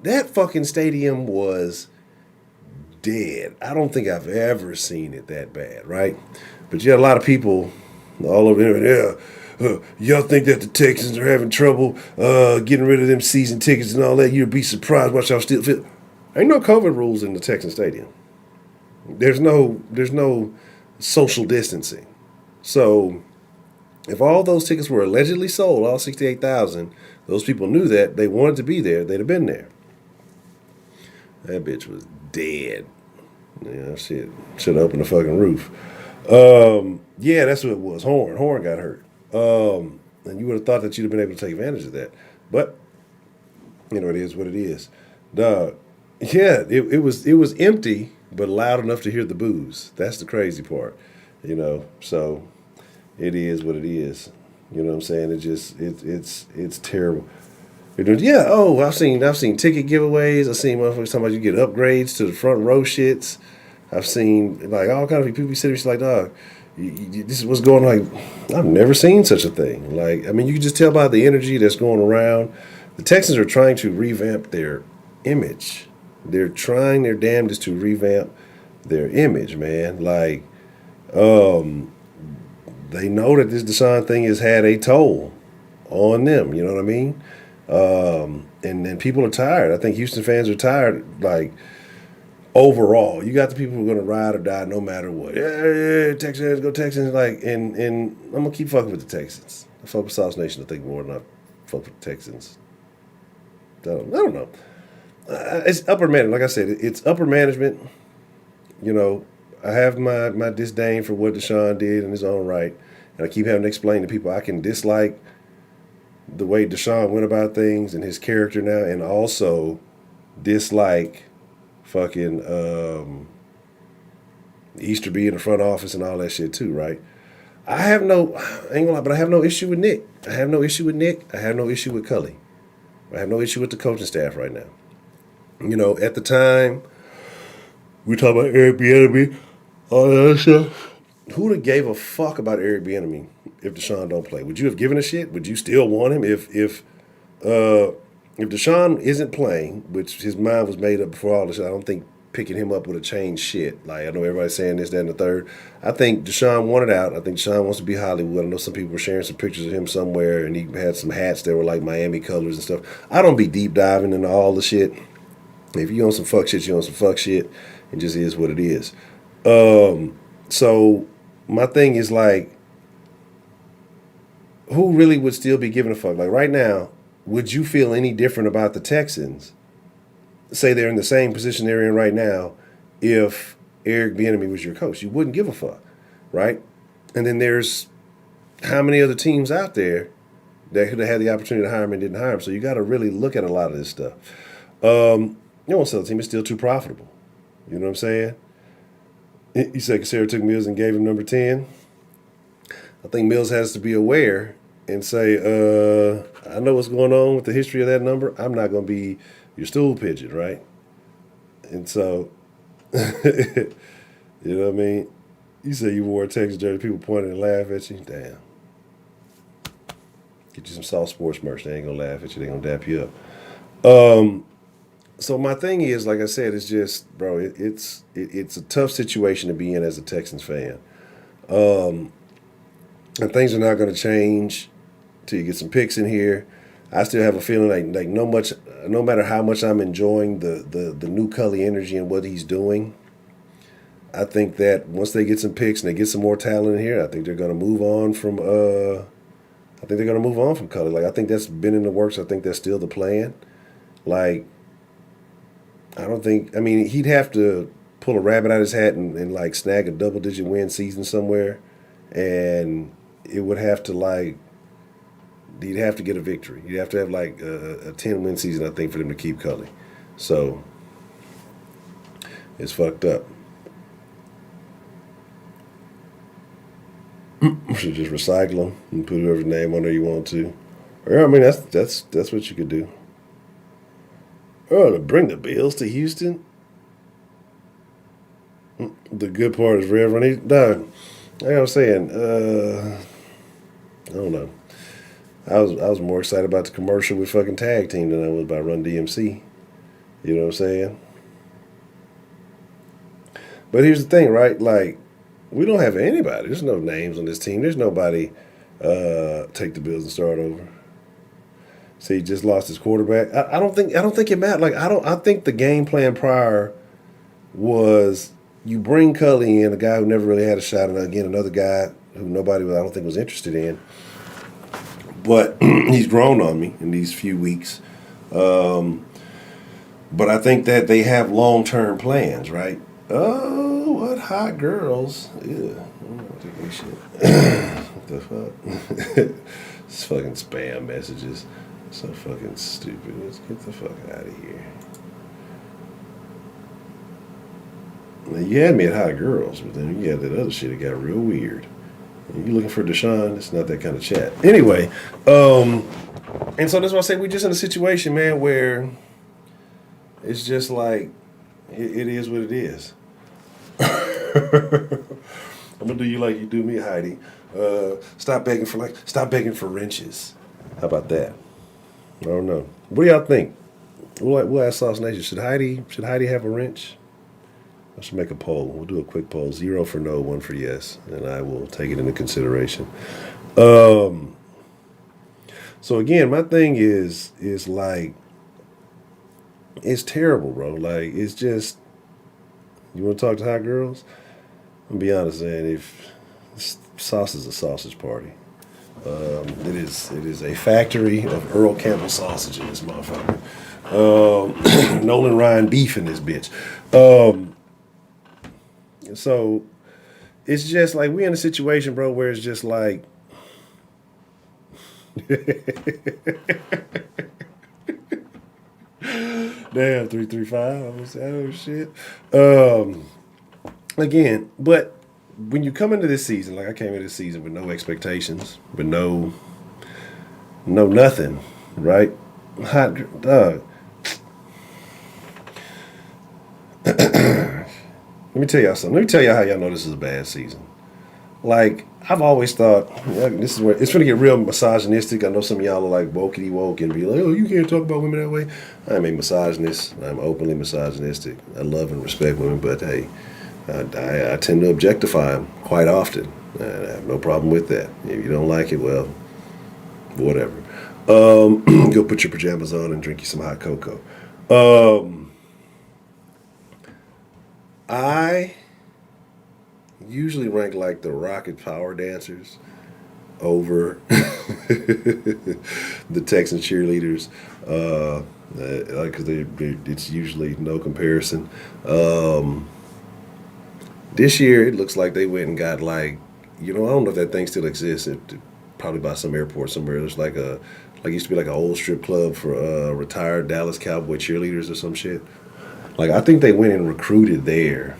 that fucking stadium was dead. I don't think I've ever seen it that bad, right? But you had a lot of people all over there. Yeah, y'all think that the Texans are having trouble getting rid of them season tickets and all that? You'd be surprised what y'all still feel. Ain't no COVID rules in the Texan stadium. There's no social distancing. So if all those tickets were allegedly sold, all 68,000, those people knew that they wanted to be there, they'd have been there. That bitch was dead. Yeah, shit. Should have opened the fucking roof. Yeah, that's what it was. Horn got hurt. And you would have thought that you'd have been able to take advantage of that. But, you know, it is what it is. Dog. Yeah, it was empty, but loud enough to hear the boos. That's the crazy part. You know, so it is what it is. You know what I'm saying? It's terrible. Yeah, I've seen ticket giveaways. I've seen motherfuckers talking about you get upgrades to the front row shits. I've seen like all kind of people be sitting like, dog, this is what's going on. Like, I've never seen such a thing. Like, I mean, you can just tell by the energy that's going around. The Texans are trying to revamp their image. They're trying their damnedest to revamp their image, man. Like, they know that this Deshaun thing has had a toll on them. You know what I mean? And people are tired. I think Houston fans are tired. Like, overall, you got the people who are going to ride or die no matter what. Yeah, Texans, go Texans. Like, and I'm going to keep fucking with the Texans. I fuck with Sauce Nation, I think, more than I fuck with the Texans. I don't know. It's upper management. Like I said, it's upper management. You know, I have my disdain for what Deshaun did in his own right. And I keep having to explain to people I can dislike the way Deshaun went about things and his character now, and also dislike fucking Easterby in the front office and all that shit too, right? I ain't gonna lie, but I have no issue with Nick. I have no issue with Cully. I have no issue with the coaching staff right now. You know, at the time, we talk about Eric Bieniemy, all that stuff. Who'd have gave a fuck about Eric Bieniemy if Deshaun don't play? Would you have given a shit? Would you still want him if Deshaun isn't playing, which his mind was made up before all this? I don't think picking him up would have changed shit. Like, I know everybody's saying this, that, and the third. I think Deshaun wanted out. I think Deshaun wants to be Hollywood. I know some people were sharing some pictures of him somewhere, and he had some hats that were like Miami colors and stuff. I don't be deep diving into all the shit. If you on some fuck shit, you on some fuck shit. It just is what it is. So my thing is like, who really would still be giving a fuck? Like right now, would you feel any different about the Texans? Say they're in the same position they're in right now, if Eric Bieniemy was your coach, you wouldn't give a fuck, right? And then there's how many other teams out there that could have had the opportunity to hire him and didn't hire him. So you got to really look at a lot of this stuff. You don't want to sell the team; it's still too profitable. You know what I'm saying? You said Cassera took Mills and gave him number 10. I think Mills has to be aware and say, I know what's going on with the history of that number. I'm not going to be your stool pigeon, right? And so, you know what I mean? You say you wore a Texas jersey, people pointed and laugh at you. Damn. Get you some soft sports merch. They ain't going to laugh at you. They going to dap you up. So my thing is, like I said, it's just, bro, it's a tough situation to be in as a Texans fan. And things are not going to change till you get some picks in here. I still have a feeling like no matter how much I'm enjoying the new Cully energy and what he's doing, I think that once they get some picks and they get some more talent in here, I think they're going to move on from. I think they're going to move on from Cully. Like I think that's been in the works. I think that's still the plan. Like I don't think. I mean, he'd have to pull a rabbit out of his hat and like snag a double-digit win season somewhere, and it would have to like. He'd have to get a victory. You'd have to have like a 10-win season, I think, for them to keep Cully. So it's fucked up. You should just recycle them and put whoever's name on there you want to. Or I mean, that's what you could do. Oh, to bring the Bills to Houston. The good part is Reverend. No, like I was saying, I don't know. I was more excited about the commercial with fucking Tag Team than I was about Run DMC. You know what I'm saying? But here's the thing, right? Like, we don't have anybody. There's no names on this team. There's nobody take the Bills and start over. See, he just lost his quarterback. I don't think it mattered. Like I think the game plan prior was you bring Cully in, a guy who never really had a shot, and again another guy who nobody I don't think was interested in. But he's grown on me in these few weeks. But I think that they have long-term plans, right? Oh, what hot girls. Yeah. I'm not taking this shit. What the fuck? It's fucking spam messages. So fucking stupid. Let's get the fuck out of here. Now, you had me at hot girls, but then you had that other shit that got real weird. You looking for Deshaun? It's not that kind of chat. Anyway, and so that's why I say we're just in a situation, man, where it's just like it is what it is. I'm gonna do you like you do me, Heidi. Stop begging for wrenches. How about that? I don't know. What do y'all think? We'll ask Sauce Nation. Should Heidi have a wrench? I should make a poll. We'll do a quick poll. 0 for no, 1 for yes, and I will take it into consideration. So again, my thing is like it's terrible, bro. Like it's just you want to talk to hot girls? I'm gonna be honest, man. If sauce is a sausage party, it is a factory of Earl Campbell sausage in this motherfucker. Nolan Ryan beef in this bitch. So it's just like we in a situation, bro, where it's just like damn 335. Oh shit. Again, but when you come into this season, like I came into this season with no expectations, with no nothing, right? Hot dog. Let me tell y'all something. Let me tell y'all how y'all know this is a bad season. Like, I've always thought, this is where it's going to get real misogynistic. I know some of y'all are like wokey woke and be like, oh, you can't talk about women that way. I'm a misogynist. I'm openly misogynistic. I love and respect women, but hey, I tend to objectify them quite often. I have no problem with that. If you don't like it, well, whatever. Go put your pajamas on and drink you some hot cocoa. I usually rank like the Rocket Power dancers over the Texans cheerleaders, because it's usually no comparison. This year it looks like they went and got like, I don't know if that thing still exists. It probably by some airport somewhere. There's like used to be like an old strip club for retired Dallas Cowboy cheerleaders or some shit. Like, I think they went and recruited there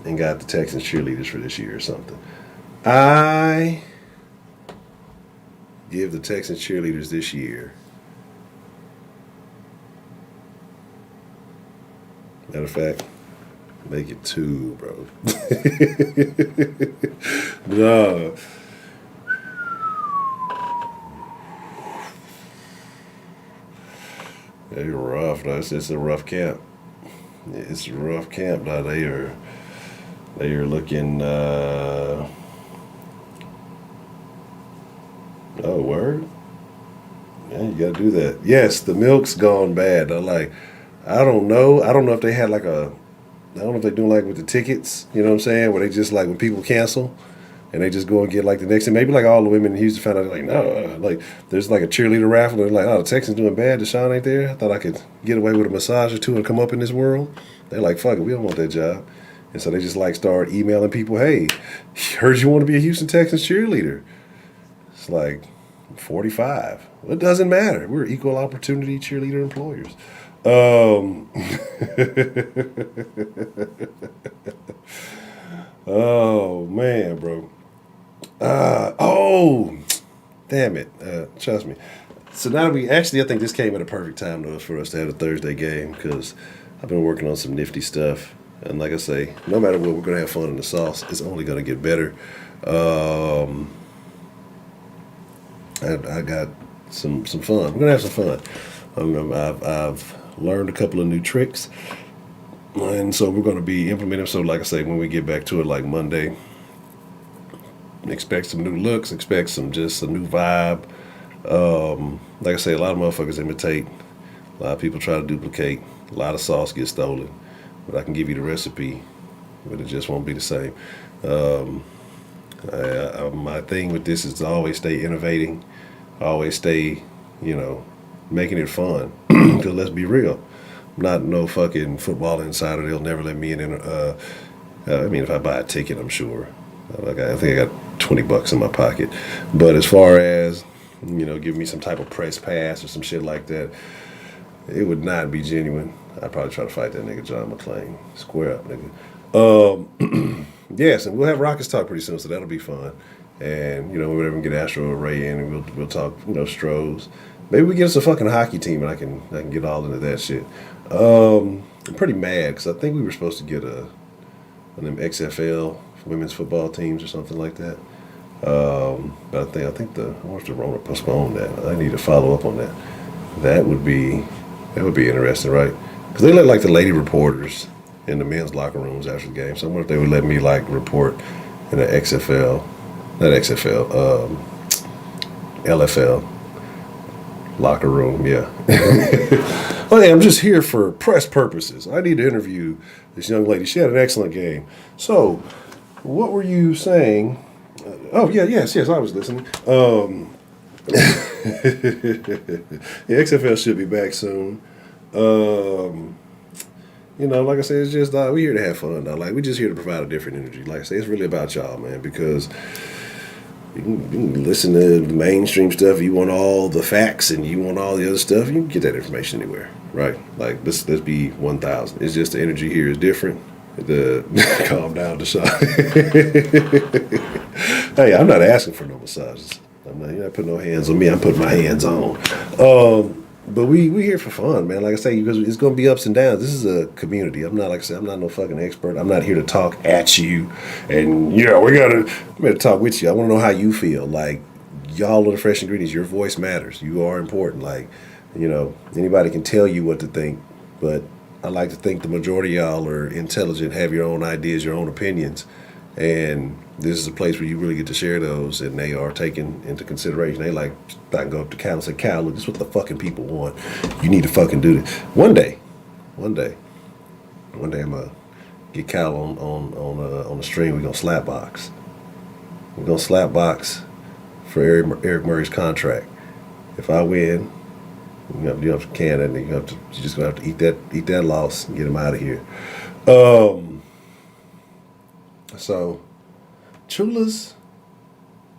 and got the Texans cheerleaders for this year or something. I give the Texans cheerleaders this year. Matter of fact, make it 2, bro. No. They're rough. No, it's a rough camp. It's a rough camp now. They are looking. Oh, word. Yeah, you gotta do that. Yes, the milk's gone bad. I don't know if they had like a I don't know if they're doing like with the tickets, you know what I'm saying? Where they just like when people cancel and they just go and get like the next thing. Maybe like all the women in Houston found out like, no, like there's like a cheerleader raffle. They're like, oh, the Texans doing bad. Deshaun ain't there. I thought I could get away with a massage or two and come up in this world. They're like, fuck it, we don't want that job. And so they just like start emailing people, hey, heard you want to be a Houston Texans cheerleader. It's like 45. Well, it doesn't matter. We're equal opportunity cheerleader employers. Oh man, bro. Oh, damn it. Trust me. So now I think this came at a perfect time for us to have a Thursday game because I've been working on some nifty stuff. And like I say, no matter what, we're going to have fun in the sauce. It's only going to get better. I got some fun. We're going to have some fun. I've learned a couple of new tricks. And so we're going to be implementing. So like I say, when we get back to it like Monday, expect some new looks, expect a new vibe. Like I say, a lot of motherfuckers imitate. A lot of people try to duplicate. A lot of sauce gets stolen. But I can give you the recipe, but it just won't be the same. My thing with this is to always stay innovating, always stay, making it fun. Because let's be real, I'm not no fucking football insider. They'll never let me in. If I buy a ticket, I'm sure. I think I got $20 in my pocket. But as far as give me some type of press pass or some shit like that, it would not be genuine. I'd probably try to fight that nigga John McClane. Square up, nigga. Yes, and we'll have Rockets talk pretty soon, so that'll be fun. And whenever we get Astro or Ray in, and we'll talk, Stros. Maybe we get us a fucking hockey team, and I can get all into that shit. I'm pretty mad because I think we were supposed to get one of them XFL women's football teams or something like that. But I think I wonder if the Rona postponed that. I need to follow up on that. That would be interesting, right? Because they let like the lady reporters in the men's locker rooms after the game. So I wonder if they would let me like report in the LFL locker room. Yeah. Well, I'm just here for press purposes. I need to interview this young lady. She had an excellent game. So, what were you saying? Yes, I was listening. The XFL should be back soon. Like I said, it's just we're here to have fun. Like we're just here to provide a different energy. Like I say, it's really about y'all, man. Because you can listen to the mainstream stuff. You want all the facts and you want all the other stuff. You can get that information anywhere, right? Like let's be 1,000. It's just the energy here is different. Calm down, Deshaun. Hey, I'm not asking for no massages. You're not putting no hands on me. I'm putting my hands on. But we here for fun, man. Like I say, because it's gonna be ups and downs. This is a community. I'm not I'm not no fucking expert. I'm not here to talk at you. And I'm here to talk with you. I want to know how you feel. Like y'all are the fresh ingredients. Your voice matters. You are important. Like anybody can tell you what to think, but I like to think the majority of y'all are intelligent, have your own ideas, your own opinions, and this is a place where you really get to share those, and they are taken into consideration. They like, I can go up to Cal and say, Cal, look, this is what the fucking people want. You need to fucking do this. One day, I'm gonna get Cal on the stream. We're gonna slap box. We're gonna slap box for Eric Murray's contract. If I win, you have to can that, and you're just gonna have to eat that loss and get him out of here. So, Chula's,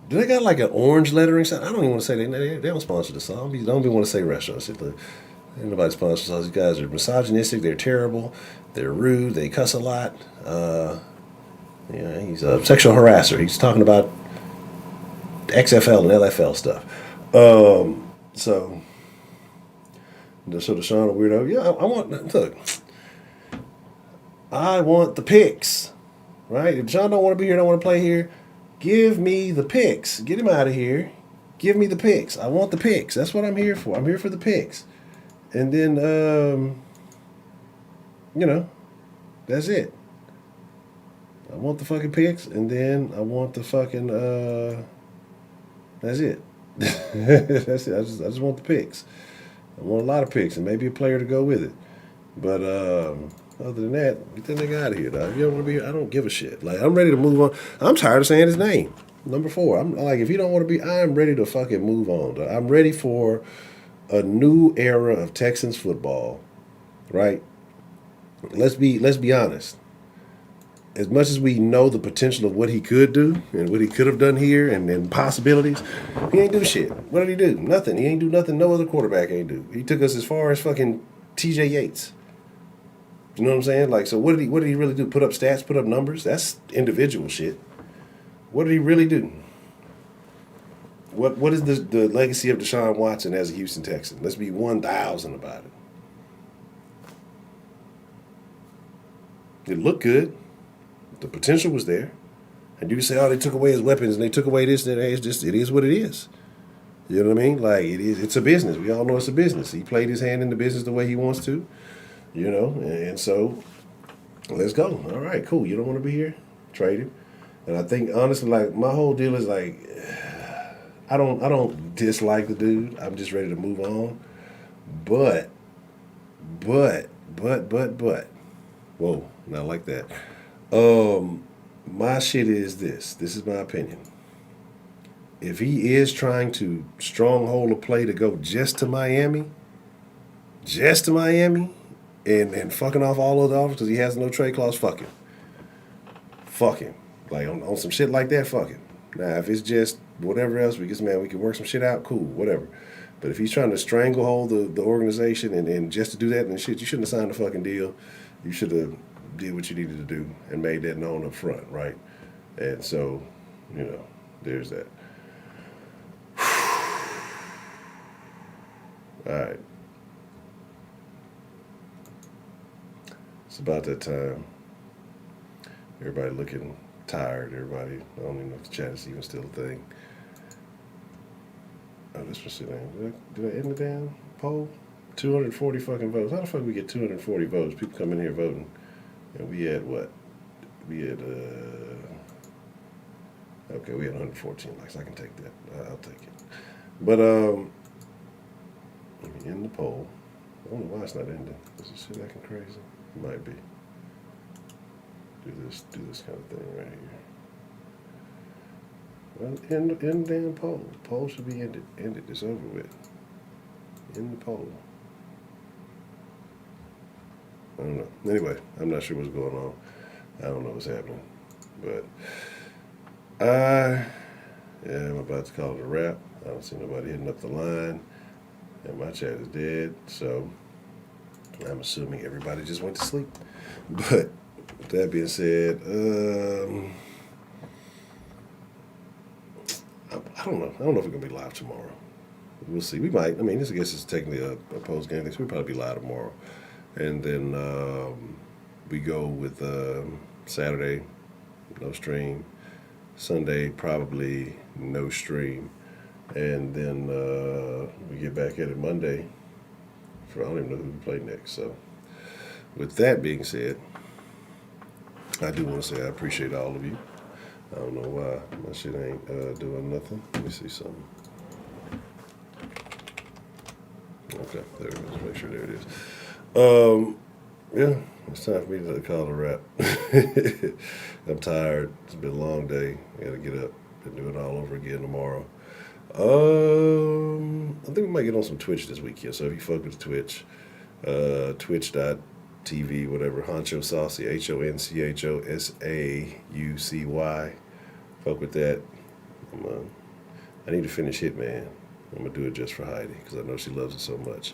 do they got like an orange lettering sign? I don't even want to say they don't sponsor the song. I don't even want to say restaurants. Ain't nobody sponsors us. These guys are misogynistic. They're terrible. They're rude. They cuss a lot. He's a sexual harasser. He's talking about XFL and LFL stuff. So Deshaun a weirdo. Yeah, I want the picks. Right? If John don't want to be here, don't want to play here, give me the picks. Get him out of here. Give me the picks. I want the picks. That's what I'm here for. I'm here for the picks. And then, that's it. I want the fucking picks, and then I want the fucking, that's it. That's it. I just want the picks. I want a lot of picks, and maybe a player to go with it. But, Other than that, get that nigga out of here, dog. If you don't want to be here, I don't give a shit. Like, I'm ready to move on. I'm tired of saying his name. Number 4. I'm like, if you don't want to be, I'm ready to fucking move on, dog. I'm ready for a new era of Texans football, right? Let's be honest. As much as we know the potential of what he could do and what he could have done here and possibilities, he ain't do shit. What did he do? Nothing. He ain't do nothing no other quarterback ain't do. He took us as far as fucking TJ Yates. You know what I'm saying? Like, so what did he really do? Put up stats, put up numbers? That's individual shit. What did he really do? What is the legacy of Deshaun Watson as a Houston Texan? Let's be 1,000 about it. It looked good. The potential was there. And you can say, oh, they took away his weapons and they took away this and that. It's just, it is what it is. You know what I mean? Like, it's a business. We all know it's a business. He played his hand in the business the way he wants to, you know, and so let's go. All right, cool. You don't want to be here? Trade him. And I think, honestly, like, my whole deal is like, I don't dislike the dude. I'm just ready to move on. But, whoa, not like that. My shit is this. This is my opinion. If he is trying to stronghold a play to go just to Miami, and fucking off all of the offers because he has no trade clause, fuck him. Fuck him. Like, on some shit like that, fuck him. Now, if it's just whatever else, we can work some shit out, cool, whatever. But if he's trying to stranglehold the organization and just to do that and shit, you shouldn't have signed the fucking deal. You should have did what you needed to do and made that known up front, right? And so, you know, there's that. All right. It's about that time. Everybody looking tired. Everybody, I don't even know if the chat is even still a thing. Oh, this was sitting. Did I end the damn poll? 240 fucking votes. How the fuck we get 240 votes? People come in here voting. And we had what? We had, okay, we had 114 likes. I can take that. I'll take it. But, let me end the poll. I don't know why it's not ending. Is it shit acting crazy? It might be. Do this kind of thing right here. Well, end the damn poll. The poll should be ended. Ended. It's over with. End the poll. I don't know. Anyway, I'm not sure what's going on. I don't know what's happening. But I'm about to call it a wrap. I don't see nobody hitting up the line. And my chat is dead. So I'm assuming everybody just went to sleep. But with that being said, I don't know. I don't know if we're going to be live tomorrow. We'll see. We might. I mean, I guess it's technically a post-game thing, so we'll probably be live tomorrow. And then we go with Saturday, no stream. Sunday, probably no stream. And then we get back at it Monday. I don't even know who we play next. So with that being said, I do want to say I appreciate all of you. I don't know why my shit ain't doing nothing. Let me see something. Okay, there it is. Make sure there it is. Yeah, it's time for me to call it a wrap. I'm tired. It's been a long day. I gotta get up and do it all over again tomorrow. I think we might get on some Twitch this week, yeah. So if you fuck with Twitch, twitch.tv, whatever, Honcho Saucy, HonchoSaucy. Fuck with that. I need to finish Hitman. I'm gonna do it just for Heidi because I know she loves it so much.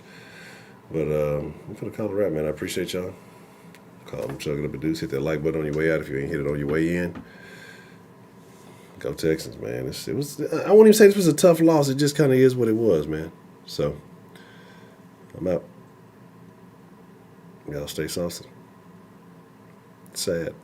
But I'm gonna call it a wrap, man. I appreciate y'all. Call them chugging up a deuce. Hit that like button on your way out if you ain't hit it on your way in. Go Texans, man. It was. I won't even say this was a tough loss. It just kind of is what it was, man. So I'm out. Y'all stay saucy. Sad.